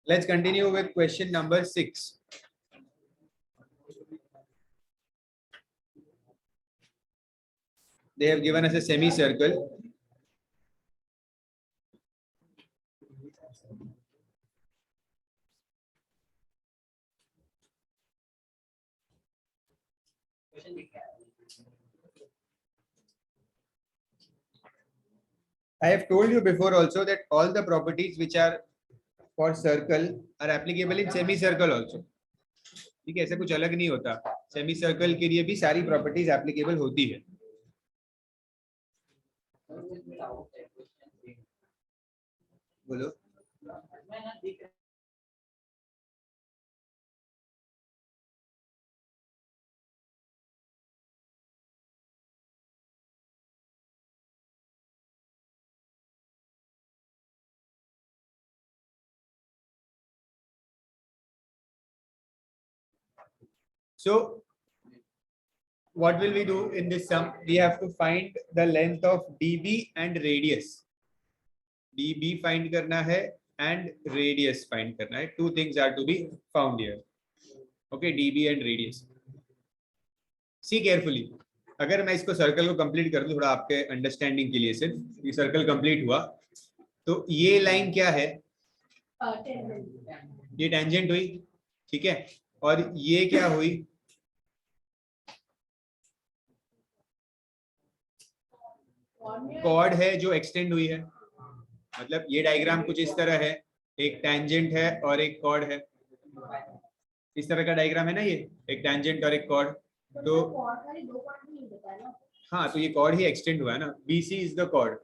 Let's continue with question number 6. They have given us a semicircle. I have told you before also that all the properties which are for circle are applicable in semicircle also. ठीक है, ऐसा कुछ अलग नहीं होता. Semicircle के लिए भी सारी प्रॉपर्टीज एप्लीकेबल होती है. बोलो. So what will we do in this sum? We have to find the length of db and radius. db find करना है and radius find करना है. Two things are to be found here. Okay, db and radius. See carefully. अगर मैं इसको circle को complete कर दूं थोड़ा आपके अंडरस्टैंडिंग के लिए, सिर्फ ये सर्कल कंप्लीट हुआ तो ये लाइन क्या है? ये टेंजेंट हुई, ठीक है. और ये क्या हुई? कॉर्ड है जो एक्सटेंड हुई है. मतलब ये डायग्राम कुछ इस तरह है, एक टेंजेंट है और एक कॉर्ड है. इस तरह का डायग्राम है ना, ये एक टेंजेंट और एक कॉर्ड. तो हाँ, तो ये कॉर्ड ही एक्सटेंड हुआ है ना. BC is the chord.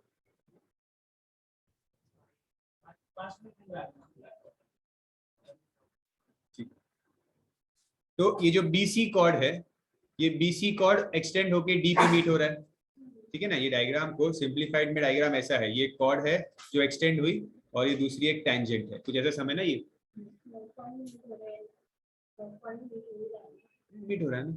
तो ये जो BC कॉर्ड है, ये BC कॉर्ड एक्सटेंड होके D पे मीट हो रहा है. ठीक है ना. ये डायग्राम को सिंप्लीफाइड में डायग्राम ऐसा है, ये कॉर्ड है जो एक्सटेंड हुई और ये दूसरी एक टेंजेंट है. कुछ ऐसा समझ ना, ये मीट हो रहा है ना.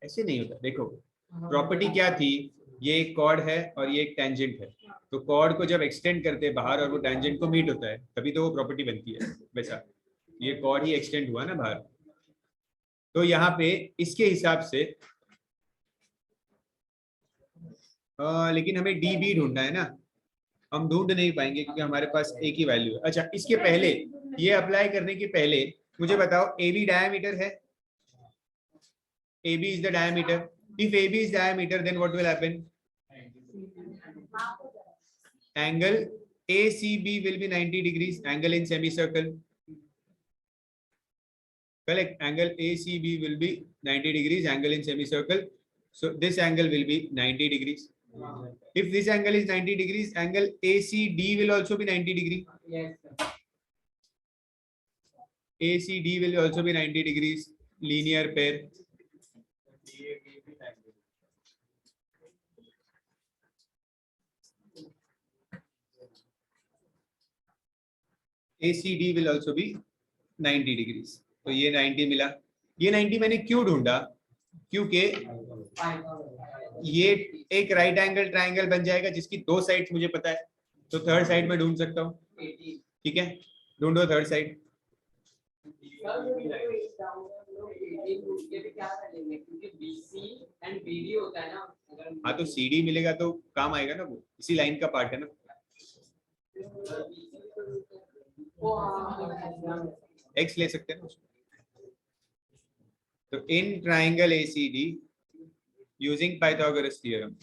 ऐसे नहीं होता. देखो प्रॉपर्टी क्या थी, ये एक कॉर्ड है और ये एक टेंजेंट है. तो कॉर्ड को जब एक्सटेंड करते हैं बाहर और वो टेंजेंट को मीट होता है तभी तो वो प्रॉपर्टी बनती है. वैसा ये कॉर्ड ही एक्सटेंड हुआ ना बाहर. तो यहाँ पे इसके हिसाब से लेकिन हमें DB ढूंढना है ना. हम ढूंढ नहीं पाएंगे क्योंकि हमारे पास एक ही वैल्यू है. अच्छा, इसके पहले ये अप्लाई करने के पहले मुझे बताओ AB डायमीटर है. AB is the diameter. If AB is diameter, then what will happen? Angle ACB will be 90 degrees. Angle in semicircle. Correct. Angle ACB will be 90 degrees. Angle in semicircle. So this angle will be 90 degrees. If this angle is 90 degrees, angle ACD will also be 90 degrees. Yes, sir. ACD will also be 90 degrees. Linear pair. ACD will also be 90 degrees. तो ये 90 मिला. ये 90 मैंने क्यों ढूंढा? क्योंकि ये एक राइट एंगल ट्राइंगल बन जाएगा जिसकी दो साइड्स मुझे पता है. तो थर्ड साइड में ढूंढ सकता हूँ. ठीक है, ढूंढो थर्ड साइड. हाँ, तो CD मिलेगा तो काम आएगा ना, वो इसी लाइन का पार्ट है ना. X ले सकते हैं ना उसको. तो in triangle ACD using Pythagoras theorem,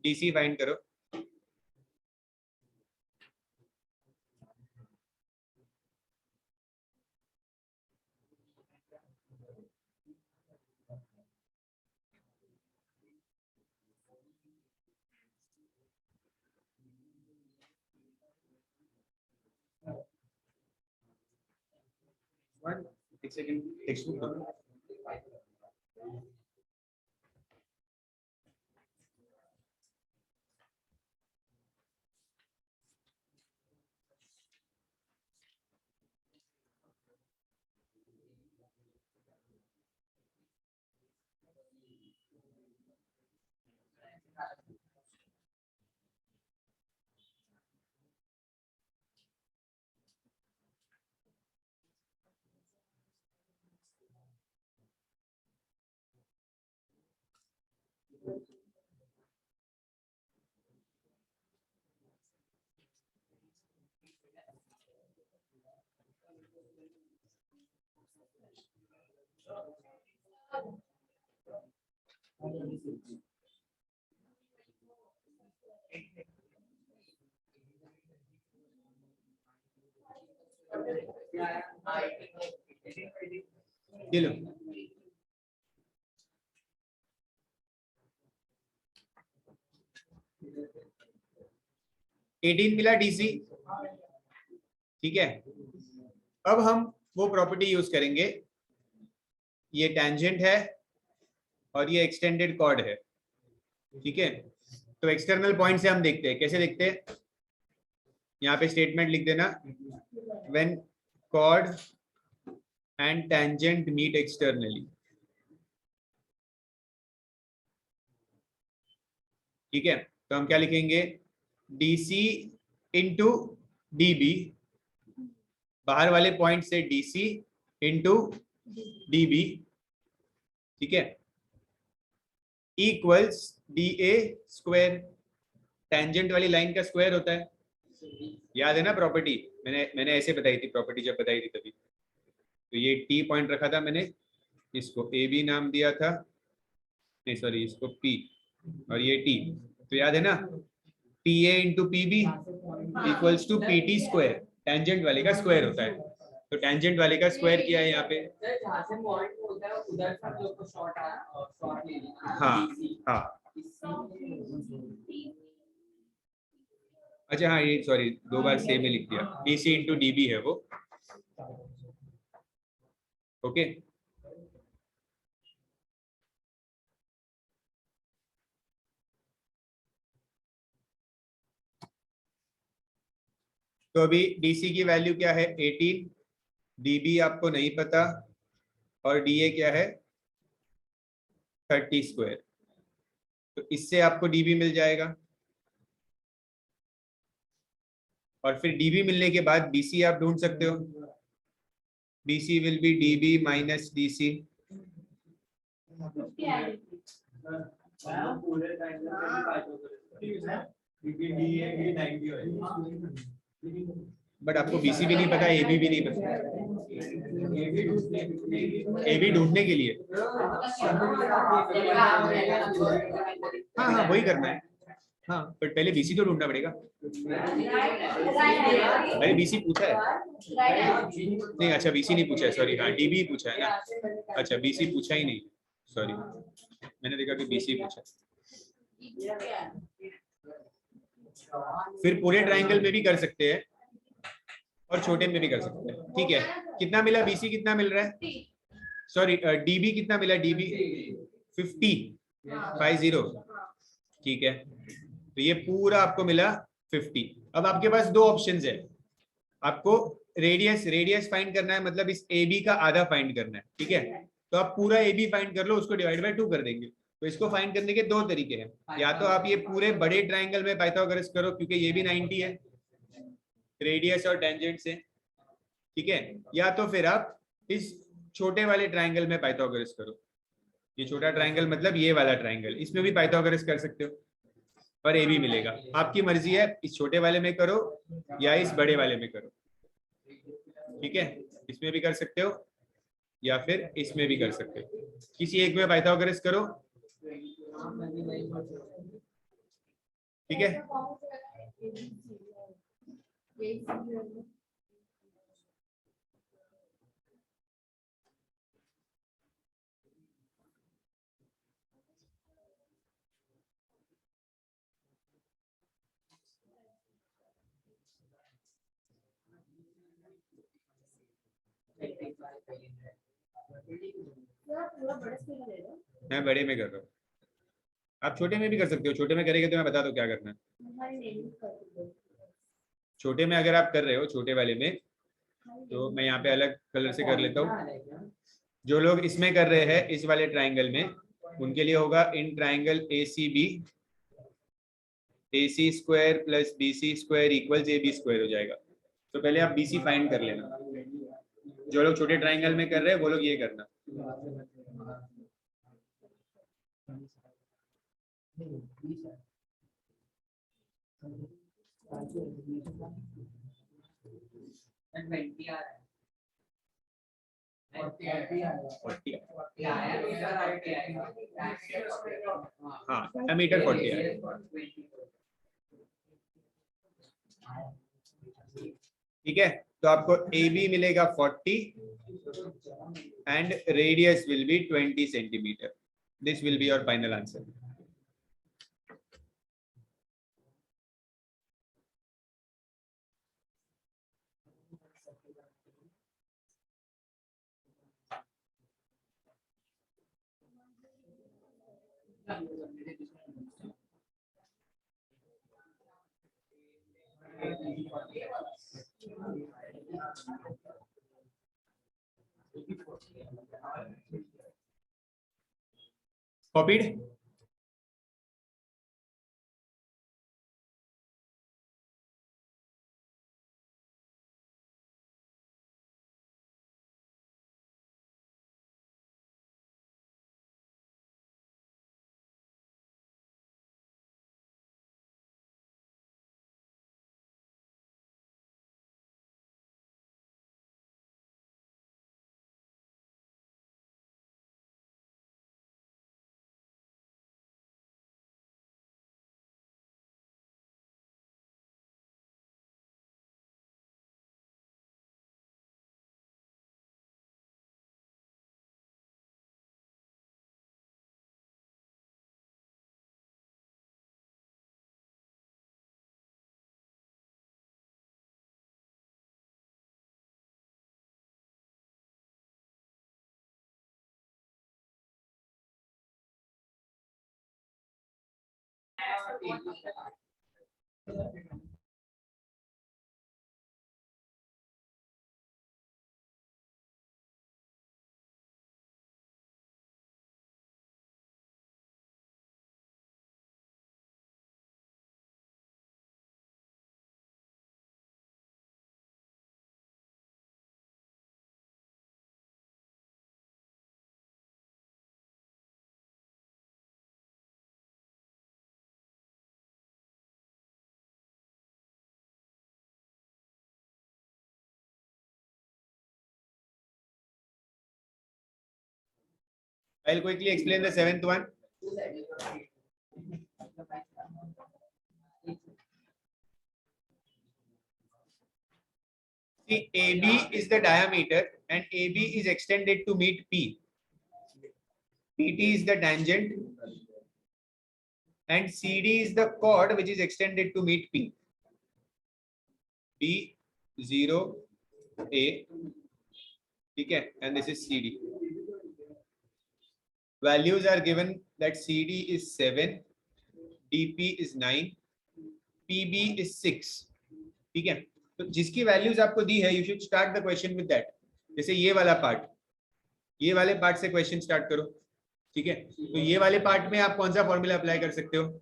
DC find करो. एक सेकंड टेक्स्ट बुक. ये लो, एटीन मिला डीसी। ठीक है, अब हम वो प्रॉपर्टी यूज करेंगे, ये टेंजेंट है और ये एक्सटेंडेड कॉर्ड है। ठीक है, तो एक्सटर्नल पॉइंट से हम देखते हैं, कैसे देखते हैं, यहाँ पे स्टेटमेंट लिख देना, when chord and tangent meet externally. ठीक है, तो हम क्या लिखेंगे, डीसी इंटू डीबी, बाहर वाले पॉइंट से डीसी इंटू डीबी, ठीक है, equals D A square, tangent वाली लाइन का स्क्वायर होता है, याद है ना प्रॉपर्टी, मैंने ऐसे बताई थी प्रॉपर्टी, जब बताई थी तभी। तो ये टी पॉइंट रखा था मैंने, इसको ए बी नाम दिया था, नहीं सॉरी इसको पी, और ये टी, तो याद है ना, P A into P B equals to P T square, tangent वाले का स्क्वायर होता है, तो टेंजेंट वाले का स्क्वायर किया है यहाँ पे। हाँ हाँ, अच्छा हाँ, ये सॉरी दो बार सेम में लिख दिया, डीसी इंटू डीबी है वो। ओके, तो अभी डीसी की वैल्यू क्या है 18, डीबी आपको नहीं पता, और डीए क्या है 30 स्क्वायर, तो इससे आपको डीबी मिल जाएगा, और फिर डीबी मिलने के बाद बीसी आप ढूंढ सकते हो, BC will be dB minus DC. But आपको बीसी भी नहीं पता, एबी भी नहीं पता, एबी ढूंढने के लिए हाँ हाँ वही करना है, हाँ बट पहले बीसी तो ढूंढना पड़ेगा। अरे बीसी पूछा है, नहीं अच्छा बीसी नहीं पूछा है, सॉरी, हाँ डीबी पूछा है ना, अच्छा बीसी पूछा ही नहीं, सॉरी मैंने देखा कि बीसी पूछा। फिर पूरे ट्रायंगल में भी कर सकते हैं और छोटे में भी कर सकते हैं। ठीक है, कितना मिला बीसी, कितना मिल रहा है, सॉरी डीबी कितना मिला, डीबी 50। ठीक है, तो ये पूरा आपको मिला 50। अब आपके पास दो ऑप्शंस है, आपको रेडियस फाइंड करना है, मतलब इस ए बी का आधा फाइंड करना है। ठीक है, तो आप पूरा ए बी फाइंड कर लो, उसको डिवाइड बाय 2 कर देंगे। तो इसको फाइंड करने के दो तरीके हैं, या तो आप ये पूरे बड़े ट्राइंगल में पाइथागोरस करो, क्योंकि ये भी 90 है रेडियस और टेंजेंट से। ठीक है, या तो फिर आप इस छोटे वाले ट्राइंगल में पाइथागोरस करो, ये छोटा ट्राइंगल मतलब ये वाला ट्राइंगल, इसमें भी पाइथागोरस कर सकते हो और ए भी मिलेगा, आपकी मर्जी है, इस छोटे वाले में करो या इस बड़े वाले में करो। ठीक है, इसमें भी कर सकते हो या फिर इसमें भी कर सकते हो, किसी एक में पाइथागोरस करो। ठीक है, मैं बड़े में कर रहा हूँ, आप छोटे में भी कर सकते हो, छोटे में करेंगे तो मैं बता दो क्या करना है। छोटे में अगर आप कर रहे हो छोटे वाले में, तो मैं यहाँ पे अलग कलर से कर लेता हूँ। जो लोग इसमें कर रहे हैं इस वाले ट्राइंगल में, उनके लिए होगा in triangle A C B, A C square plus B C square equals A B square हो जाएगा। तो पहले आप बी सी फाइंड कर लेना, जो लोग छोटे ट्राइंगल में कर रहे हैं वो लोग ये करना। हाँ डायमीटर 40 है। ठीक है, तो आपको ए बी मिलेगा 40 and radius will be 20 centimetre. This will be your final answer. Copied? I'll quickly explain the seventh one. See, AB is the diameter and AB is extended to meet P. PT is the tangent and CD is the chord which is extended to meet P. B 0 A. Okay, and this is CD. Values are given that CD is 7, DP is 9, PB is 6. ठीक है, तो जिसकी values आपको दी है, you should start the question with that. जैसे ये वाला part, ये वाले पार्ट से क्वेश्चन स्टार्ट करो। ठीक है, तो ये वाले पार्ट में आप कौन सा फॉर्मूला अप्लाई कर सकते हो?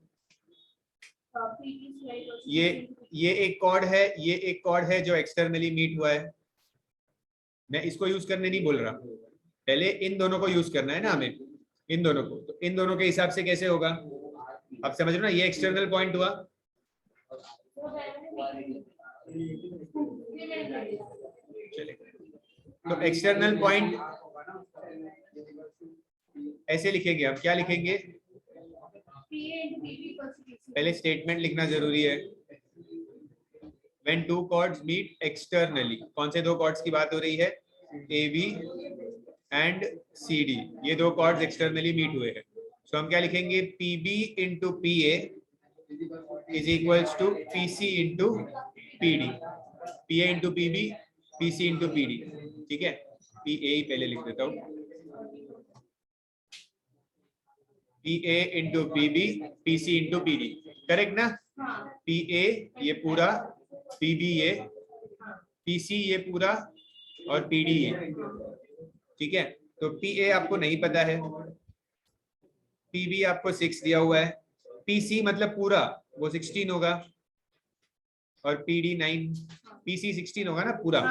ये एक कॉर्ड है, ये एक कॉर्ड है जो एक्सटर्नली मीट हुआ है। मैं इसको यूज करने नहीं बोल रहा, पहले इन दोनों को यूज करना है ना हमें, इन दोनों को। तो इन दोनों के हिसाब से कैसे होगा आप समझ रहे हो ना? ये एक्सटर्नल पॉइंट हुआ, तो एक्सटर्नल पॉइंट ऐसे लिखेंगे। अब क्या लिखेंगे? पहले स्टेटमेंट लिखना जरूरी है। When two chords meet externally, कौन से दो chords की बात हो रही है? AB and CD, ये दो chords externally meet हुए हैं। So हम क्या लिखेंगे? PB into PA is equals to PC into PD, PA into PB, PC into PD। ठीक है, PA ही पहले लिख देता हूँ, PA into PB, PC into PD, correct ना? PA ये पूरा, PB ये, PC ये पूरा और PD ये। ठीक है, तो PA आपको नहीं पता है, PB आपको 6 दिया हुआ है, PC मतलब पूरा वो 16 होगा और PD 9, PC 16 होगा ना पूरा।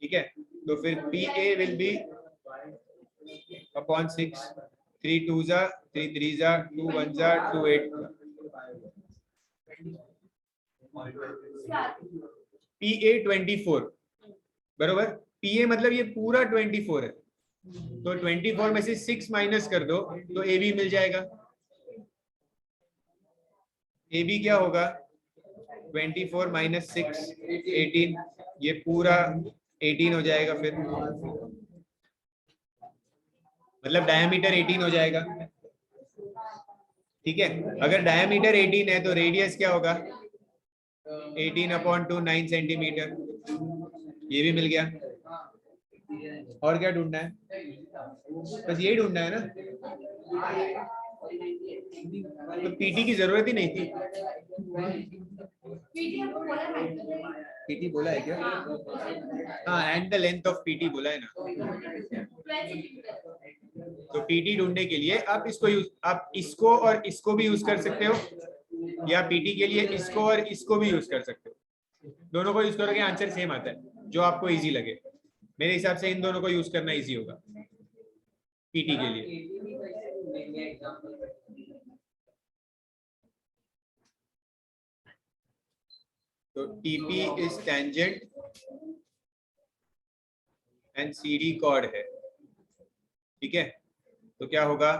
ठीक है, तो फिर PA विल बी अपॉन 6, 3 2 जा 3 3 जा 2 1 जा 2 8 PA 24 बरोबर। PA मतलब ये पूरा 24 है, तो 24 में से 6 माइनस कर दो तो AB मिल जाएगा। AB क्या होगा 24 माइनस 6 18, ये पूरा 18 हो जाएगा, फिर मतलब डायमीटर 18 हो जाएगा। ठीक है, अगर डायमीटर 18 है तो रेडियस क्या होगा 18/2 9 सेंटीमीटर, ये भी मिल गया। और क्या ढूंढना है, बस यही ढूंढना है ना, तो पीटी की जरूरत ही नहीं थी। पीटी बोला है क्या? हाँ, and the length of PT बोला है ना। तो पीटी ढूंढने के लिए आप इसको यूज, आप इसको और इसको भी यूज कर सकते हो, या पीटी के लिए इसको और इसको भी यूज कर सकते हो। दोनों को यूज करोगे आंसर सेम आता है, जो आपको इजी लगे। मेरे हिसाब से इन दोनों को यूज करना इजी होगा पीटी के लिए। तो TP is tangent and CD chord है, ठीक है। तो क्या होगा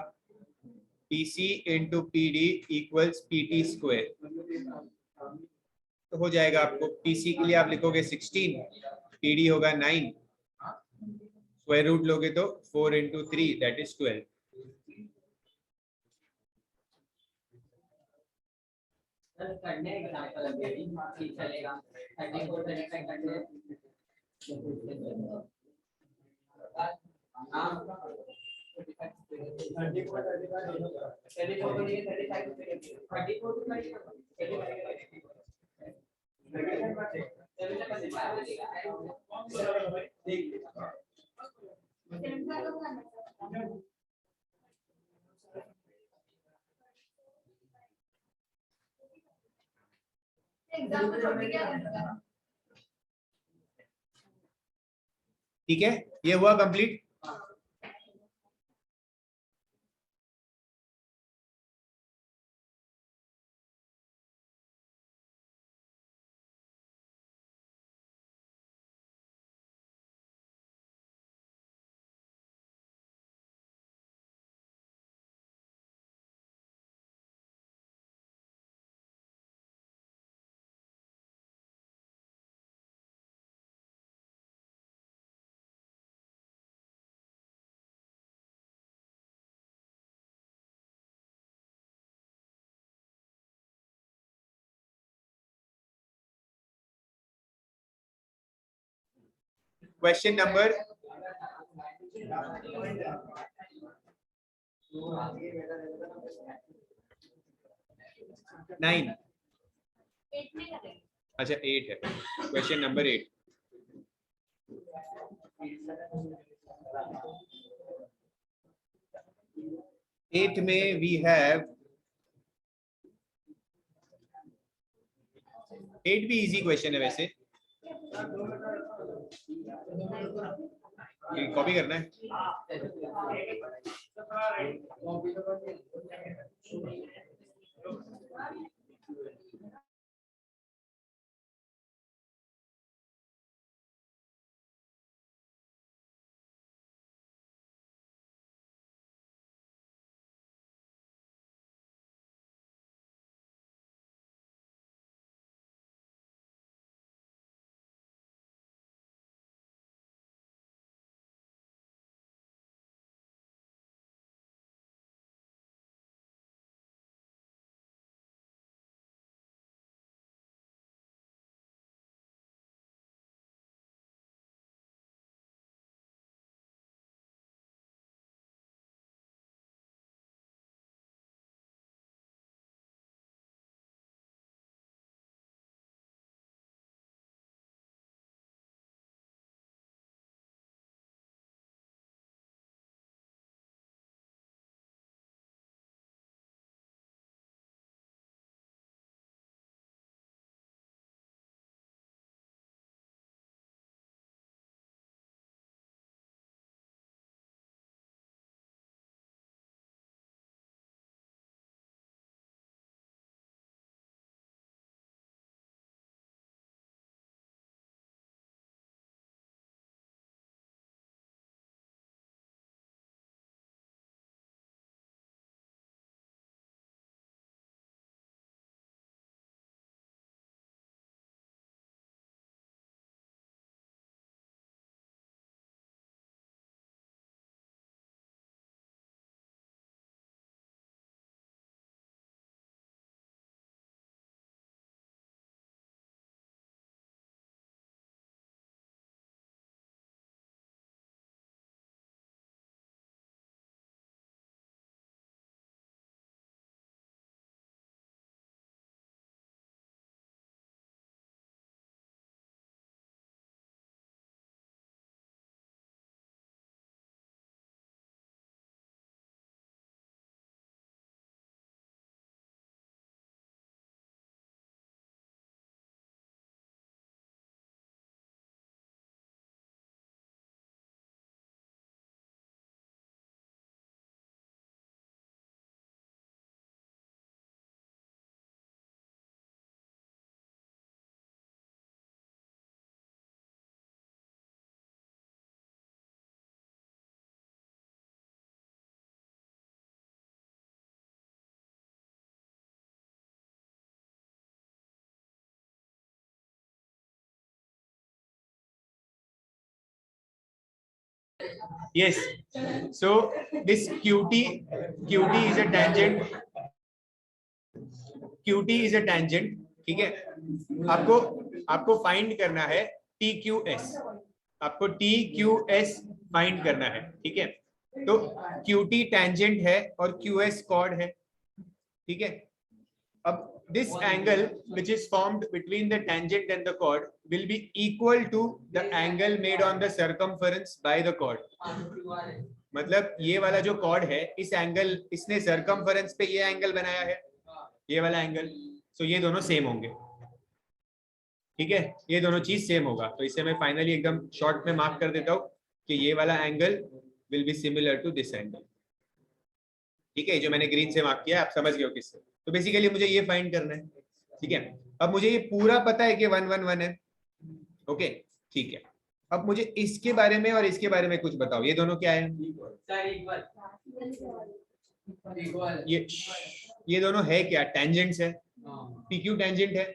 PC into PD equals PT square, तो हो जाएगा आपको। PC के लिए आप लिखोगे 16, PD होगा 9, स्क्वायर रूट लोगे तो 4 इंटू 3 दैट इज 12। करने एग्जांपल अभी चलेगा 34 35 करने ठीक है, ये हुआ कंप्लीट। क्वेश्चन नंबर 9, अच्छा 8 है, क्वेश्चन नंबर 8। एट में वी हैव, 8 भी इजी क्वेश्चन है वैसे, कॉपी करना है। Yes. So this QT is a tangent. QT is a tangent. ठीक है. आपको आपको फाइंड करना है TQS. आपको TQS फाइंड करना है. ठीक है. तो QT tangent है और QS chord है. ठीक है. अब this angle which is formed between the tangent and the chord will be equal to the angle made on the circumference by the chord. मतलब ये वाला जो chord है, इस एंगल इसने circumference पे ये एंगल बनाया है, ये वाला एंगल. सो ये दोनों सेम होंगे. ठीक है. ये दोनों चीज सेम होगा. तो इसे मैं फाइनली एकदम शॉर्ट में मार्क कर देता हूँ कि ये वाला angle will be similar to this angle. ठीक है. जो मैंने ग्रीन से मार्क किया, आप समझ गए हो किससे. तो बेसिकली मुझे ये फाइंड करना है. ठीक है. अब मुझे ये पूरा पता है कि 1 1 1 है. ओके. ठीक है. अब मुझे इसके बारे में और इसके बारे में कुछ बताओ. ये दोनों क्या है? ये दोनों है क्या? टेंजेंट्स है. PQ टेंजेंट है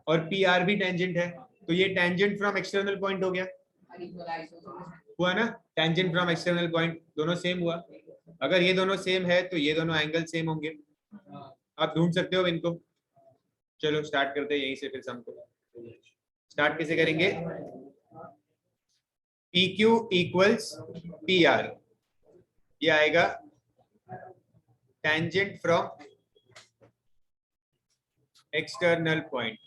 और PR भी टेंजेंट है. तो ये टेंजेंट फ्रॉम एक्सटर्नल पॉइंट हो गया. हुआ ना? टेंजेंट फ्रॉम एक्सटर्नल पॉइंट दोनों सेम हुआ. अगर ये दोनों सेम है तो ये दोनों एंगल सेम होंगे. आप ढूंढ सकते हो इनको. चलो स्टार्ट करते हैं यहीं से. फिर सम को स्टार्ट कैसे करेंगे? PQ equals PR. ये आएगा tangent from external point.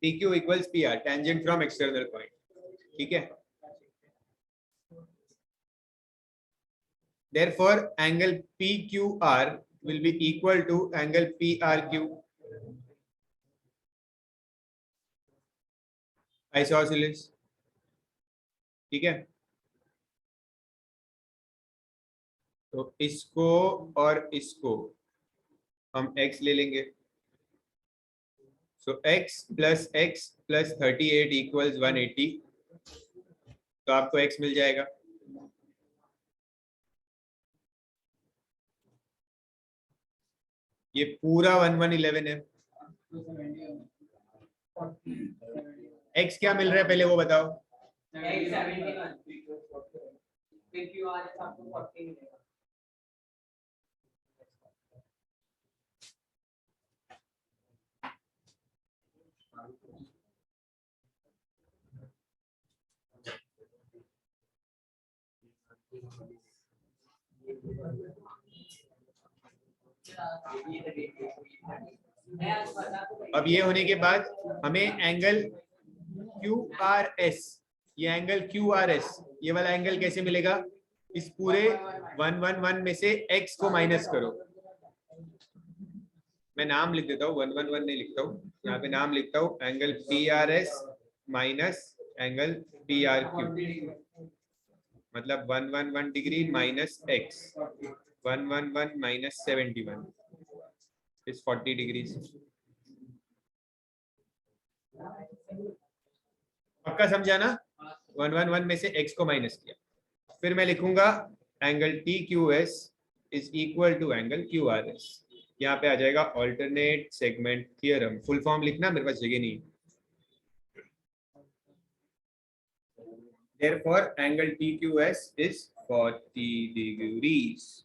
PQ equals PR tangent from external point. ठीक है. Therefore, angle PQR will be equal to angle PRQ. Isosceles. ठीक है. तो इसको और इसको हम x ले लेंगे. So x plus 38 equals 180. तो आपको x मिल जाएगा. ये पूरा 1 1 11 है. x क्या मिल रहा है पहले वो बताओ. अब ये होने के बाद हमें एंगल QRS, ये एंगल QRS, ये वाला एंगल कैसे मिलेगा? इस पूरे 1 1 1 में से x को माइनस करो. मैं नाम लिख देता हूँ. 1 1 1 नहीं लिखता हूँ यहाँ पे. नाम लिखता हूँ angle PRS minus angle PRQ. मतलब 1 1 1 degree minus x. 1 1 1 minus 71 is 40 degrees. पक्का समझा ना? 1 1 1 में से x को माइनस किया. फिर मैं लिखूंगा angle TQS is equal to angle QRS. यहाँ पे आ जाएगा alternate segment theorem. Full form लिखना, मेरे पास जगह नहीं. Therefore, angle TQS is 40 degrees.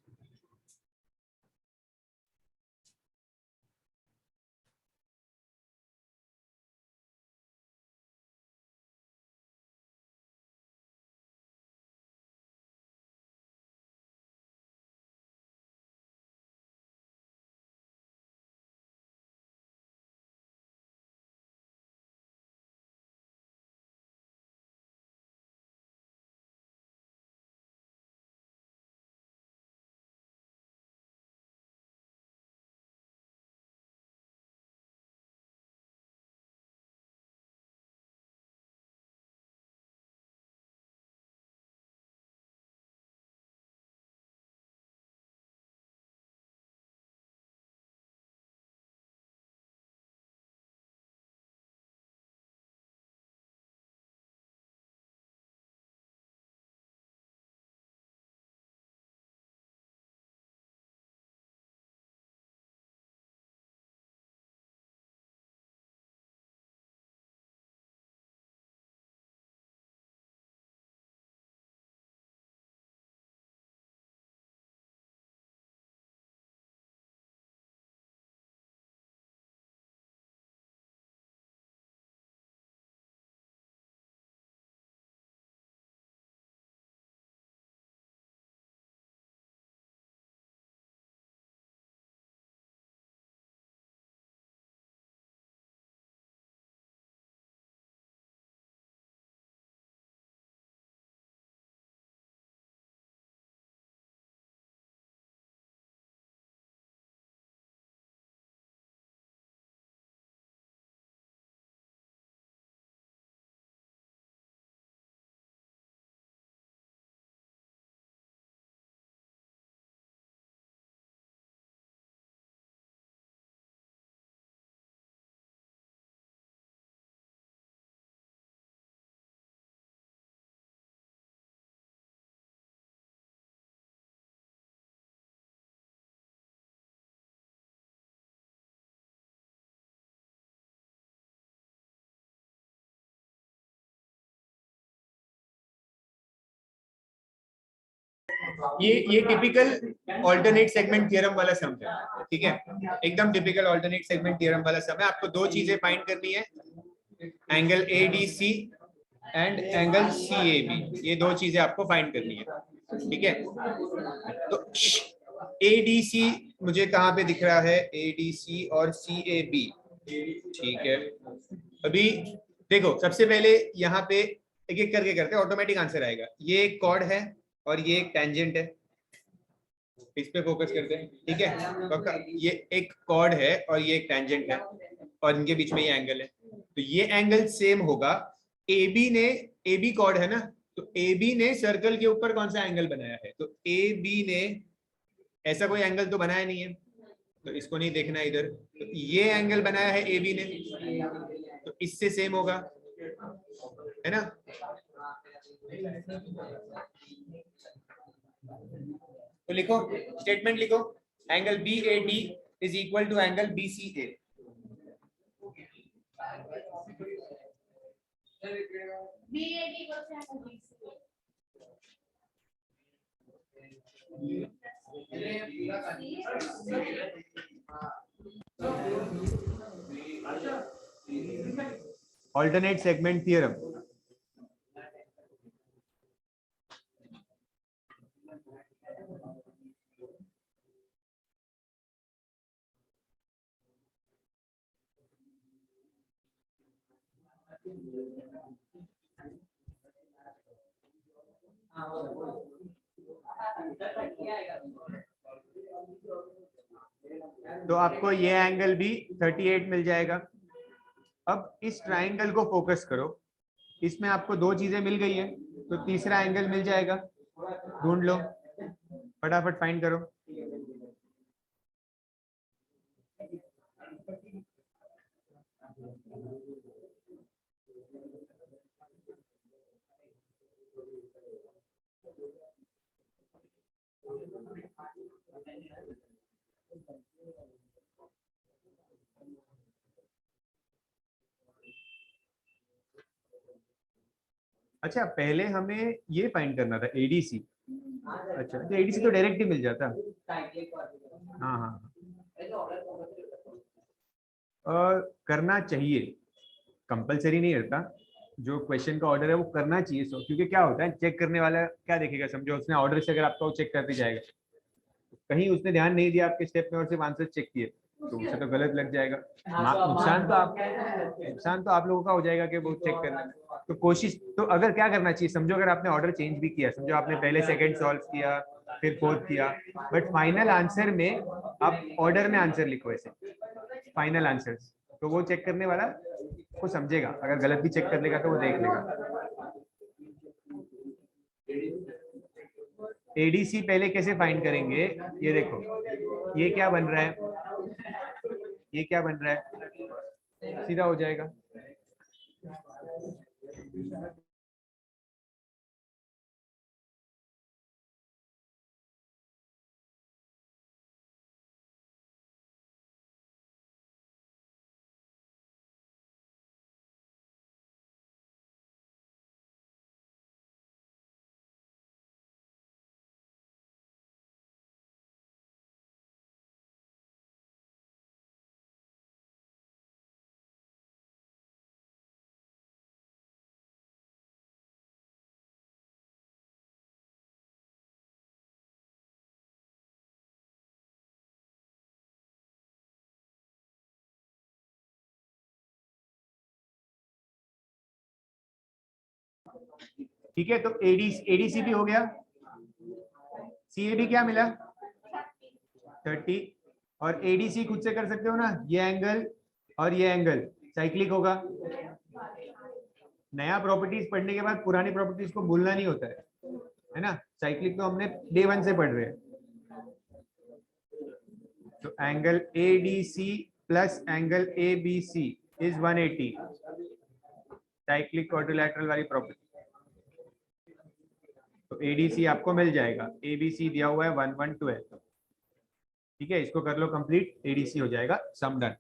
ये टिपिकल ऑल्टरनेट सेगमेंट थ्योरम वाला सम है, ठीक है, एकदम टिपिकल ऑल्टरनेट सेगमेंट थ्योरम वाला सम है। आपको दो चीजें फाइंड करनी है, angle ADC and angle CAB, ये दो चीजें आपको फाइंड करनी है, ठीक है। तो ADC मुझे कहाँ पे दिख रहा है, ADC और CAB, ठीक है। अभी देखो, सबसे पहले यहाँ पे एक एक करके करते हैं, ऑटोमेटिक आंसर आएगा। ये एक कॉर्ड है और ये एक टेंजेंट है, इस पे फोकस करते हैं, ठीक है। तो ये एक कॉर्ड है और ये एक टेंजेंट है और इनके बीच में ये एंगल है, तो ये एंगल सेम होगा। AB ने, AB कॉर्ड है ना, तो AB ने सर्कल के ऊपर कौन सा एंगल बनाया है, तो AB ने ऐसा कोई एंगल तो बनाया नहीं है, तो इसको नहीं देखना इधर। तो ये एंगल बनाया है AB ने, तो इससे सेम होगा, है ना। तो लिखो, स्टेटमेंट लिखो, angle BAD is equal to angle BCA। Alternate segment theorem. तो आपको ये एंगल भी 38 मिल जाएगा। अब इस ट्राइंगल को फोकस करो, इसमें आपको दो चीजें मिल गई है, तो तीसरा एंगल मिल जाएगा, ढूंढ लो, फटाफट फाइंड करो। अच्छा, पहले हमें ये फाइंड करना था ADC। अच्छा, तो ADC तो डायरेक्ट ही मिल जाता। हाँ हाँ, करना चाहिए, कंपलसरी नहीं रहता, जो क्वेश्चन का ऑर्डर है वो करना चाहिए। सो क्योंकि क्या होता है, चेक करने वाला क्या देखेगा, समझो उसने ऑर्डर से अगर आपका वो चेक करते जाएगा, कहीं उसने ध्यान नहीं दिया आपके स्टेप में और सिर्फ आंसर चेक किए, तो उसे तो गलत लग जाएगा। नुकसान तो आप लोगों का हो जाएगा कि वो चेक करने में। तो कोशिश तो अगर क्या करना चाहिए, समझो अगर आपने ऑर्डर चेंज भी किया, समझो आपने पहले सेकंड सॉल्व किया फिर फोर्थ किया, बट फाइनल आंसर में आप ऑर्डर में आंसर लिखो ऐसे फाइनल आंसर, तो वो चेक करने वाला को समझेगा, अगर गलत भी चेक कर लेगा तो वो देख लेगा। ADC पहले कैसे फाइंड करेंगे, ये देखो, ये क्या बन रहा है, ये क्या बन रहा है, सीधा हो जाएगा। ठीक है, तो ADC भी हो गया, CAB क्या मिला 30, और ADC खुद से कर सकते हो ना, ये एंगल और ये एंगल साइक्लिक होगा। नया प्रॉपर्टीज पढ़ने के बाद पुरानी प्रॉपर्टीज को भूलना नहीं होता है ना, साइक्लिक तो हमने डे 1 से पढ़ रहे हैं। तो angle ADC plus angle ABC is 180, cyclic quadrilateral वाली प्रॉपर्टी। तो ADC आपको मिल जाएगा, ABC दिया हुआ है 1112, ठीक है, इसको कर लो कंप्लीट, ADC हो जाएगा, सम डन।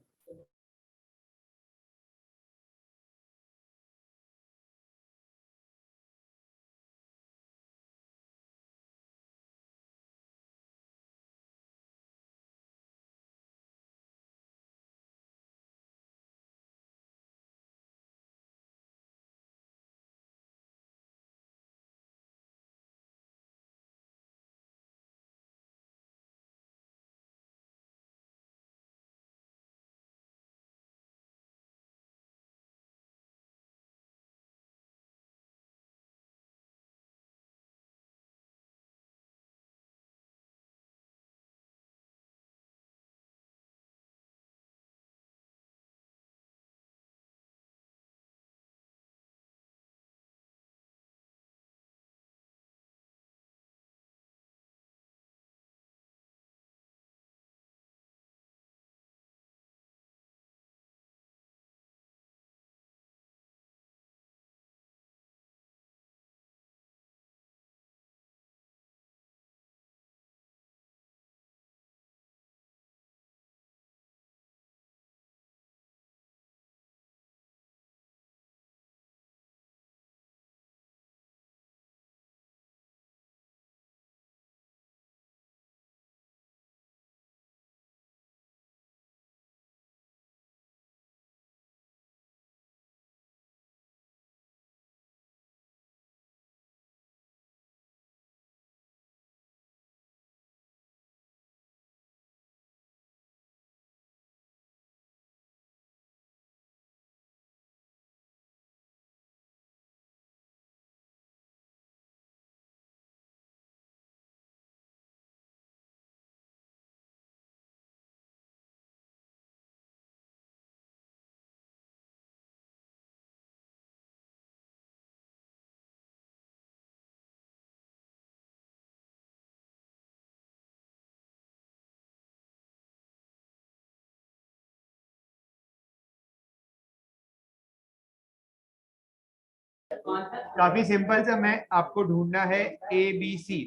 काफी सिंपल सा, मैं आपको ढूंढना है ए बी सी,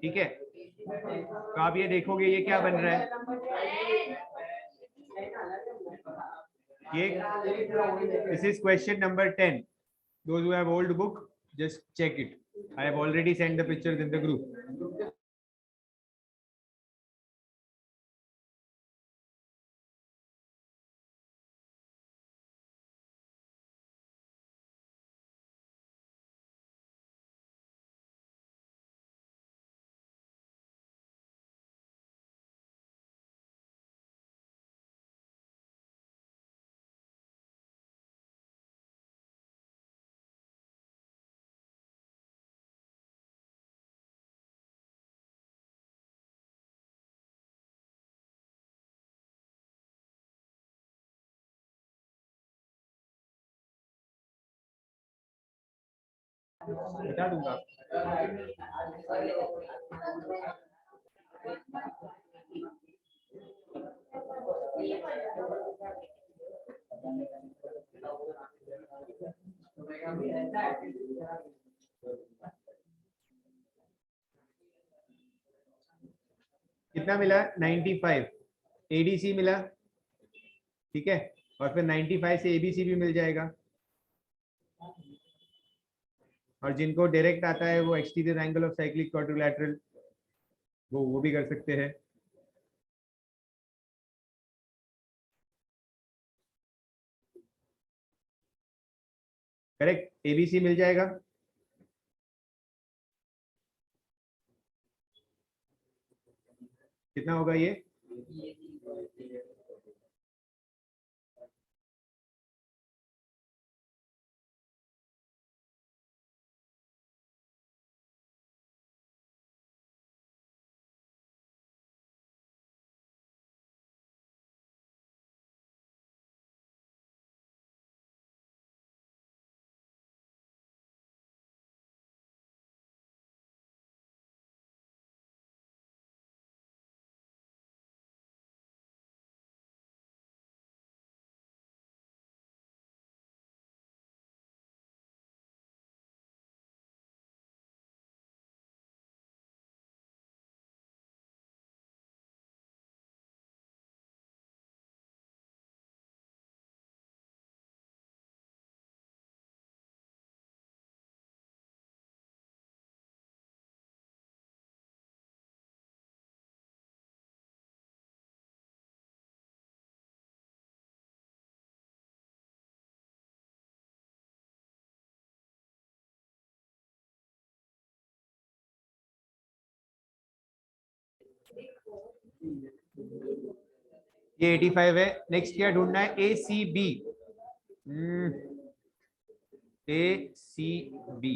ठीक है। तो आप ये देखोगे ये क्या बन रहा है, ये this is question number 10. Those who have old book, just check it. I have already sent the pictures in the group. बता दूंगा। कितना मिला, 95 एडीसी मिला, ठीक है। और फिर 95 से एबीसी भी मिल जाएगा। और जिनको डायरेक्ट आता है वो exterior angle of cyclic quadrilateral, वो भी कर सकते हैं। करेक्ट, एबीसी मिल जाएगा। कितना होगा ये, ये 85 है। नेक्स्ट क्या ढूंढना है, A C B, A C B.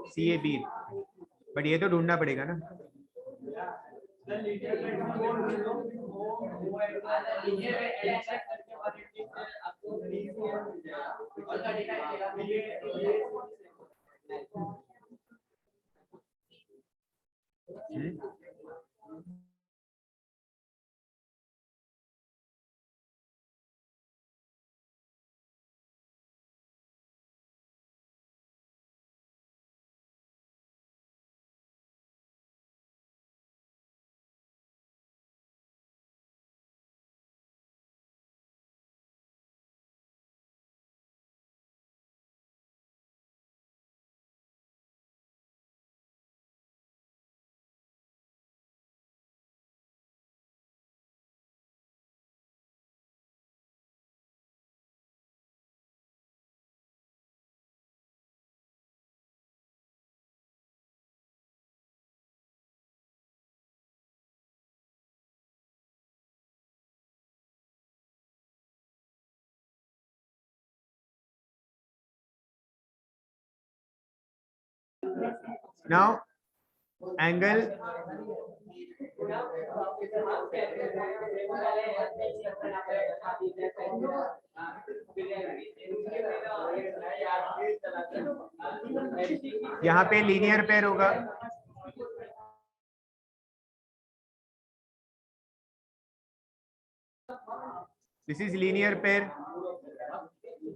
C A B, but ये तो ढूंढना पड़ेगा ना। नाउ एंगल यहाँ पे लीनियर पेयर होगा, दिस इज लीनियर पेयर,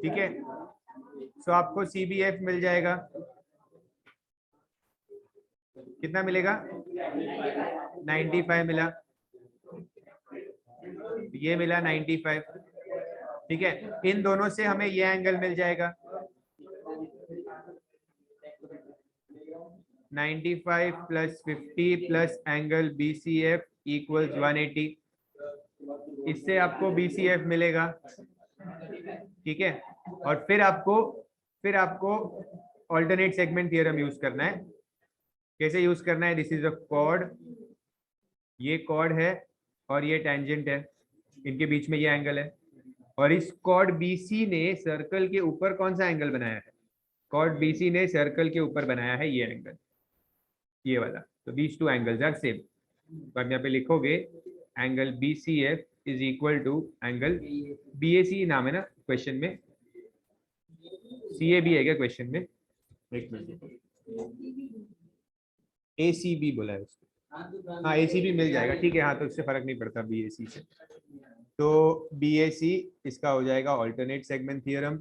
ठीक है। सो आपको CBF मिल जाएगा, कितना मिलेगा 95 मिला, ये मिला 95, ठीक है। इन दोनों से हमें ये एंगल मिल जाएगा 95 plus 50 plus angle BCF equals 180, इससे आपको BCF मिलेगा, ठीक है। और फिर आपको ऑल्टरनेट सेगमेंट थ्योरम यूज करना है। कैसे यूज करना है, दिस इज अ कॉर्ड, ये कॉर्ड है और ये टेंजेंट है, इनके बीच में ये एंगल है, और इस कॉर्ड BC ने सर्कल के ऊपर कौन सा एंगल बनाया है, कॉर्ड BC ने सर्कल के ऊपर बनाया है ये एंगल, ये वाला। तो these two angles are same, तो आप यहाँ पे लिखोगे angle BCF is equal to angle BAC, नाम है ना क्वेश्चन में, CAB है क्या क्वेश्चन में, एक मिनट, ACB बोला है उसको, हाँ ACB मिल जाएगा, ठीक है। हाँ तो इससे फर्क नहीं पड़ता BAC से, तो BAC इसका हो जाएगा ऑल्टरनेट सेगमेंट थ्योरम,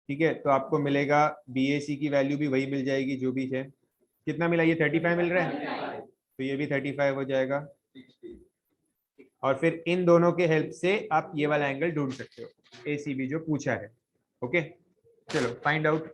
ठीक है। तो आपको मिलेगा BAC की वैल्यू भी वही मिल जाएगी जो भी है, कितना मिला, ये 35 मिल रहा है, तो ये भी 35 हो जाएगा, और फिर इन दोनों के हेल्प से आप ये वाला एंगल ढूंढ सकते हो, ACB जो पूछा है, ओके। चलो find out.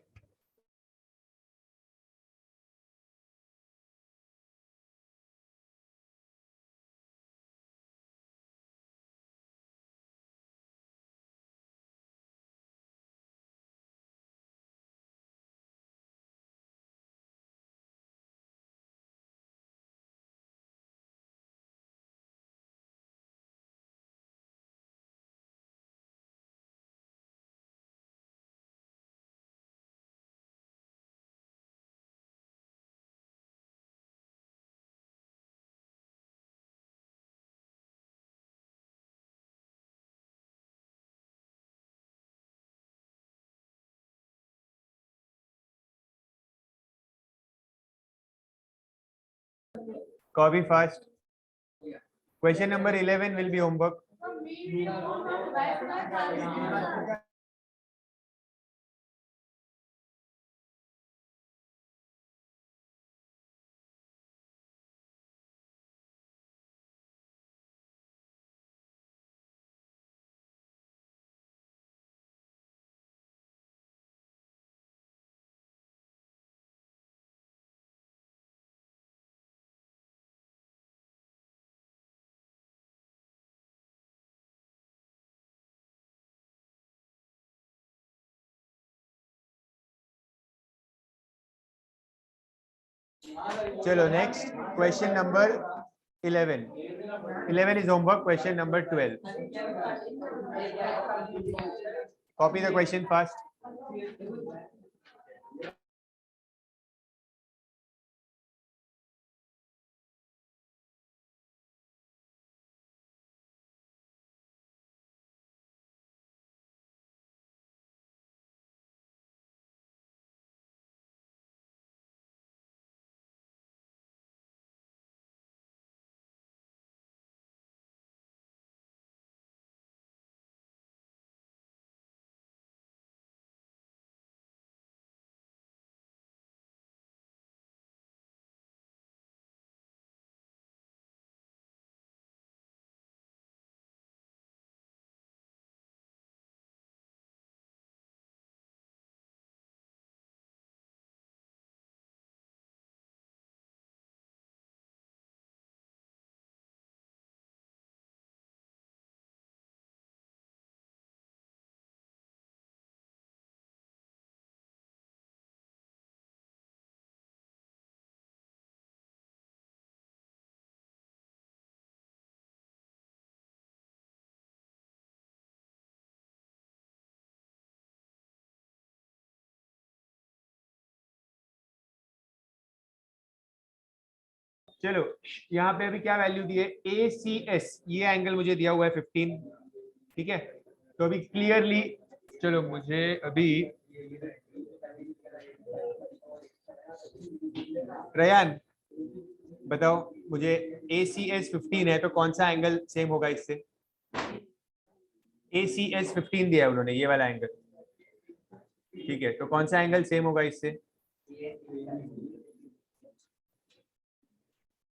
Copy fast. Question number 11 will be homework. चलो next question number 11. 11 is homework. Question number 12. Copy the question fast. चलो यहाँ पे अभी क्या वैल्यू दी है, ACS, ये एंगल मुझे दिया हुआ है 15, ठीक है। तो अभी क्लियरली, चलो मुझे अभी रयान बताओ मुझे, ACS 15 है तो कौन सा एंगल सेम होगा इससे? ACS 15 दिया है उन्होंने, ये वाला एंगल, ठीक है। तो कौन सा एंगल सेम होगा इससे?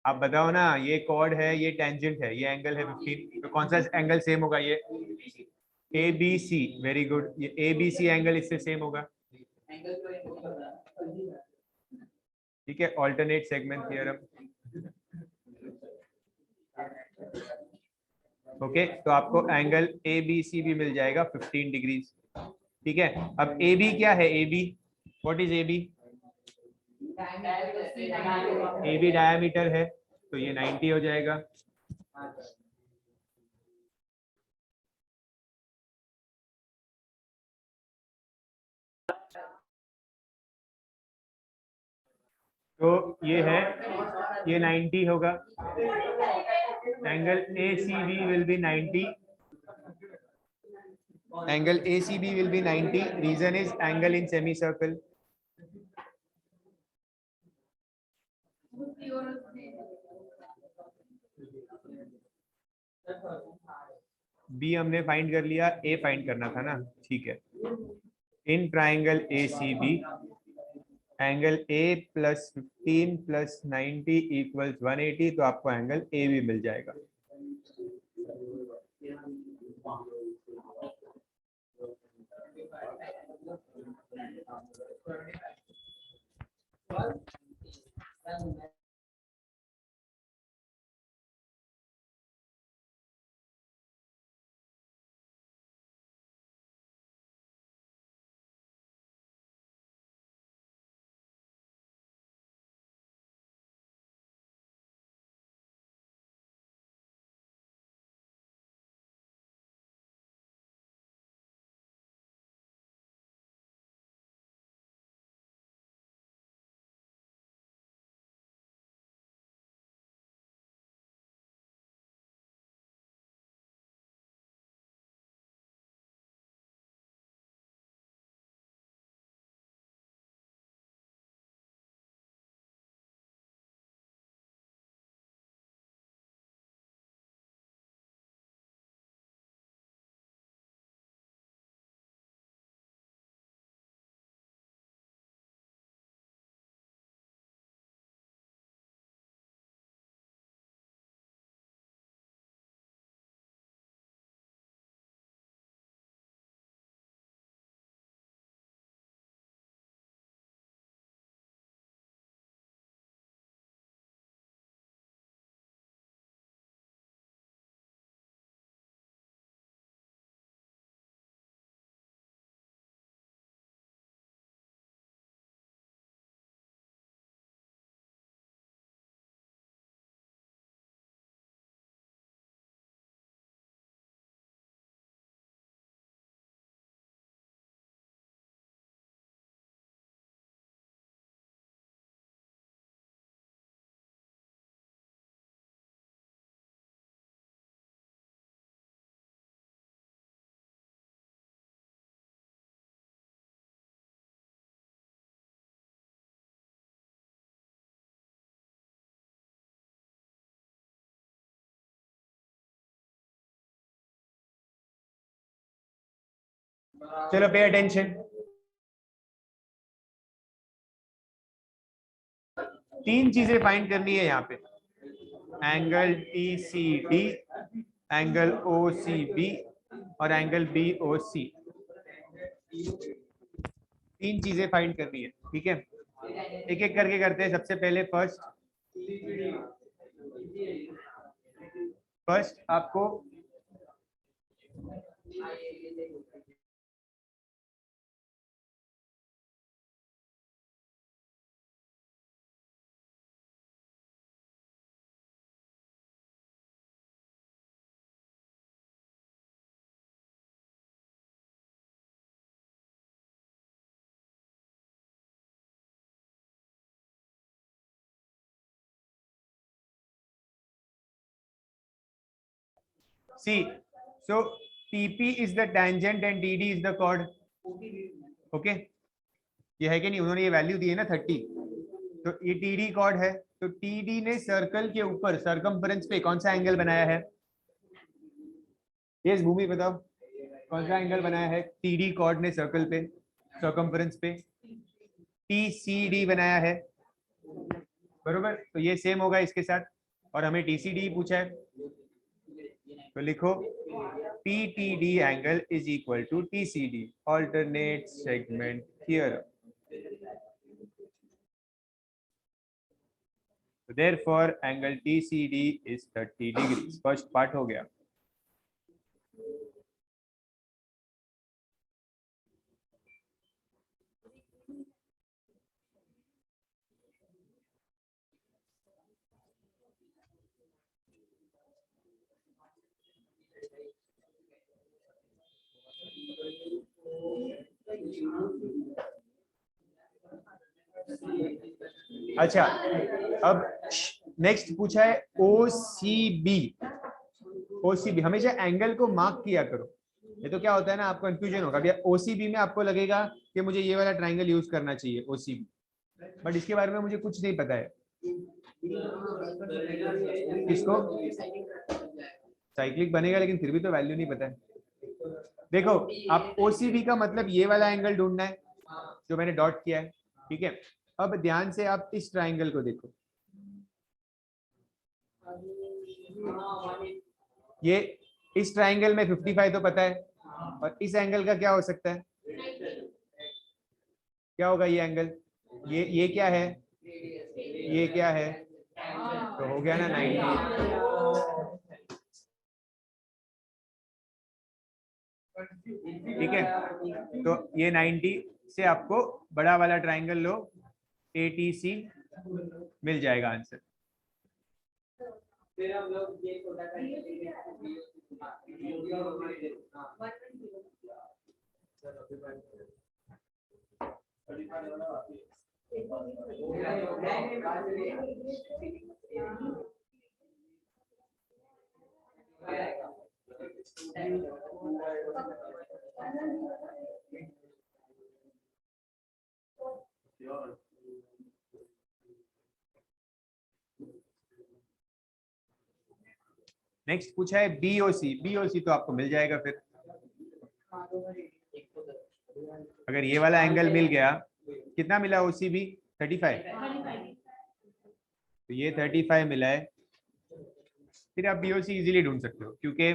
आप बताओ ना, ये कॉर्ड है, ये टेंजेंट है, ये एंगल है 15, तो कौन सा एंगल सेम होगा? ये ABC, वेरी गुड, ये ABC एंगल इससे सेम होगा, ठीक है। Alternate segment theorem, okay. तो आपको एंगल ABC भी मिल जाएगा 15 डिग्री, ठीक है। अब AB क्या है? AB, what is AB? AB diameter है, तो ये 90 हो जाएगा। तो ये है, ये 90 होगा, angle ACB will be 90, angle ACB will be 90, reason is angle in semicircle. B हमने फाइंड कर लिया, ए फाइंड करना था ना, ठीक है। In triangle ACB angle A plus 15 plus 90 equals 180, तो आपको एंगल ए भी मिल जाएगा। चलो पे अटेंशन, तीन चीजें फाइंड करनी है यहाँ पे, एंगल TCD, एंगल OCB और एंगल BOC, तीन चीजें फाइंड करनी है, ठीक है। एक एक करके करते हैं। सबसे पहले फर्स्ट आपको See, so TP is the tangent and TD is the chord. Okay, ये है कि नहीं? उन्होंने ये वैल्यू दी है ना 30, तो ये TD chord है, तो TD ने सर्कल के ऊपर सर्कमफरेंस पे कौन सा एंगल बनाया है? ये भूमि बताओ, कौन सा एंगल बनाया है TD chord ने सर्कल पे, सर्कमफरेंस पे? TCD बनाया है, बरोबर? तो ये सेम होगा इसके साथ, और हमें TCD पूछा है, तो लिखो PTD angle is equal to TCD, alternate segment theorem. So therefore angle TCD is 30 degrees. First part हो गया. अच्छा, अब नेक्स्ट पूछा है OCB. OCB हमेशा एंगल को मार्क किया करो. ये तो क्या होता है ना, आपको कंफ्यूजन होगा भैया. OCB में आपको लगेगा कि मुझे ये वाला ट्रायंगल यूज करना चाहिए OCB, बट इसके बारे में मुझे कुछ नहीं पता है. किसको? साइक्लिक बनेगा, लेकिन फिर भी तो वैल्यू नहीं पता है. देखो, आप OCB का मतलब ये वाला एंगल ढूंढना है जो मैंने डॉट किया है, ठीक है? अब ध्यान से आप इस ट्रायंगल को देखो, ये इस ट्रायंगल में 55 तो पता है, और इस एंगल का क्या हो सकता है? क्या होगा ये एंगल? ये क्या है? ये क्या है? तो हो गया ना 90. ठीक है, तो ये 90 से आपको बड़ा वाला ट्रायंगल लो, ATC मिल जाएगा आंसर. नेक्स्ट पूछा है BOC. BOC तो आपको मिल जाएगा फिर. अगर ये वाला एंगल मिल गया, कितना मिला OCB? 35. तो ये 35 मिला है, फिर आप BOC इजीली ढूंढ सकते हो, क्योंकि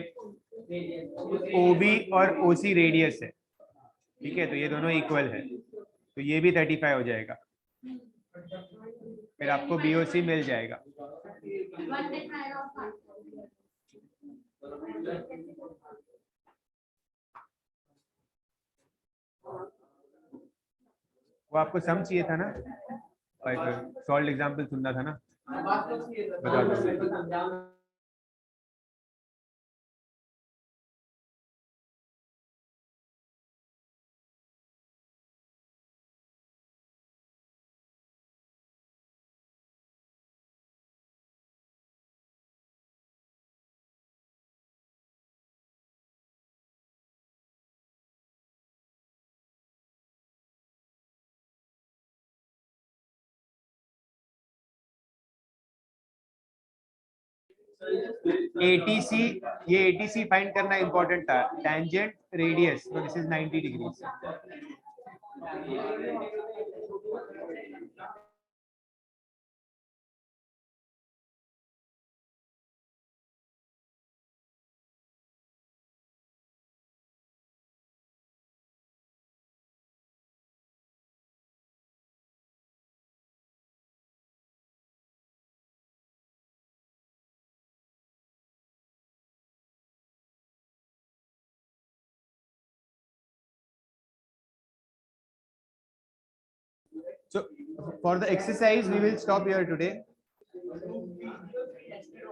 OB और OC रेडियस है. ठीक है, तो ये दोनों इक्वल है, तो ये भी 35 हो जाएगा, फिर आपको BOC मिल जाएगा. वो आपको सम चाहिए था ना, सॉल्व एग्जांपल सुनना था ना, बता दो. ATC, ये ATC फाइंड करना इंपॉर्टेंट था. टेंजेंट रेडियस, तो this is 90 degrees. So for the exercise we will stop here today.